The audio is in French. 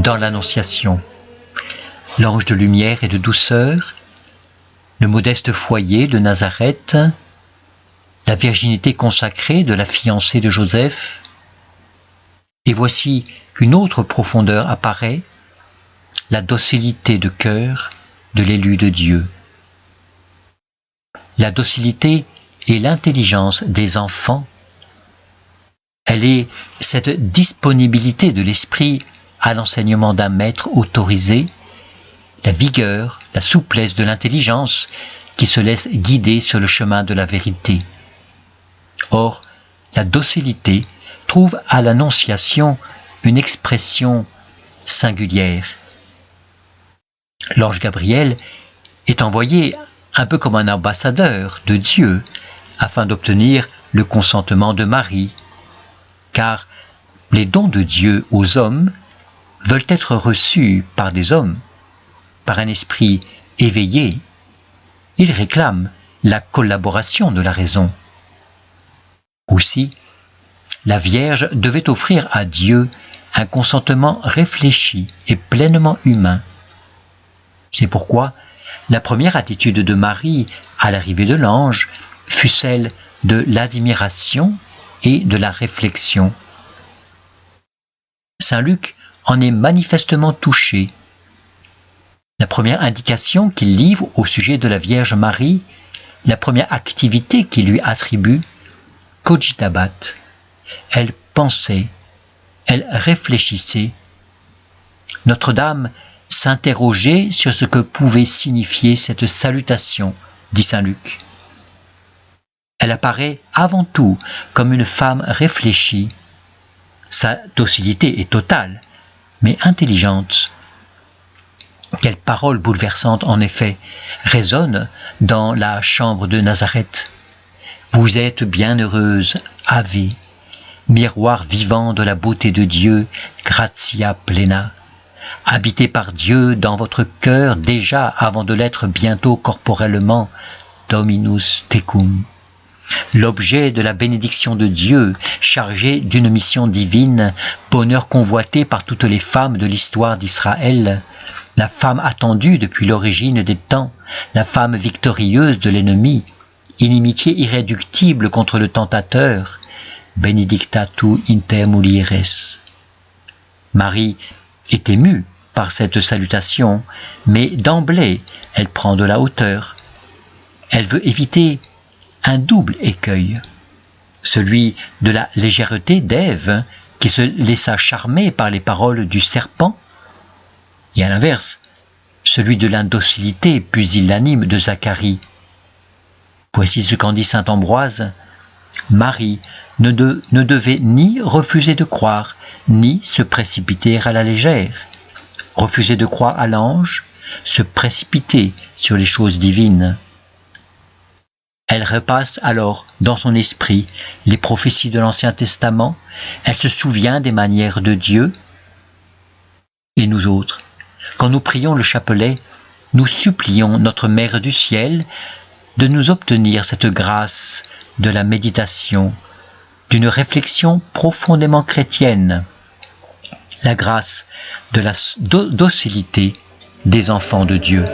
dans l'Annonciation. L'ange de lumière et de douceur, le modeste foyer de Nazareth, la virginité consacrée de la fiancée de Joseph. Et voici qu'une autre profondeur apparaît, la docilité de cœur de l'élu de Dieu. La docilité est l'intelligence des enfants. Elle est cette disponibilité de l'esprit à l'enseignement d'un maître autorisé, la vigueur, la souplesse de l'intelligence qui se laisse guider sur le chemin de la vérité. Or, la docilité trouve à l'Annonciation une expression singulière. L'ange Gabriel est envoyé un peu comme un ambassadeur de Dieu afin d'obtenir le consentement de Marie, car les dons de Dieu aux hommes veulent être reçus par des hommes, par un esprit éveillé. Ils réclament la collaboration de la raison. Aussi, la Vierge devait offrir à Dieu un consentement réfléchi et pleinement humain. C'est pourquoi la première attitude de Marie à l'arrivée de l'ange fut celle de l'admiration et de la réflexion. Saint Luc en est manifestement touché. La première indication qu'il livre au sujet de la Vierge Marie, la première activité qu'il lui attribue, cogitabat. Elle pensait, elle réfléchissait. Notre-Dame s'interrogeait sur ce que pouvait signifier cette salutation, dit saint Luc. Elle apparaît avant tout comme une femme réfléchie. Sa docilité est totale, mais intelligente. Quelle parole bouleversante, en effet, résonne dans la chambre de Nazareth. Vous êtes bienheureuse, Ave, miroir vivant de la beauté de Dieu, gratia plena. Habité par Dieu dans votre cœur déjà avant de l'être bientôt corporellement, Dominus tecum. L'objet de la bénédiction de Dieu, chargé d'une mission divine, bonheur convoité par toutes les femmes de l'histoire d'Israël, la femme attendue depuis l'origine des temps, la femme victorieuse de l'ennemi, inimitié irréductible contre le tentateur, benedicta tu inter mulieres. Marie est émue par cette salutation, mais d'emblée, elle prend de la hauteur. Elle veut éviter un double écueil, celui de la légèreté d'Ève, qui se laissa charmer par les paroles du serpent, et à l'inverse, celui de l'indocilité pusillanime de Zacharie. Voici ce qu'en dit saint Ambroise. Marie ne devait ni refuser de croire, ni se précipiter à la légère. Refuser de croire à l'ange, se précipiter sur les choses divines. Elle repasse alors dans son esprit les prophéties de l'Ancien Testament, elle se souvient des manières de Dieu. Et nous autres, quand nous prions le chapelet, nous supplions notre Mère du ciel de nous obtenir cette grâce de la méditation, d'une réflexion profondément chrétienne, la grâce de la docilité des enfants de Dieu.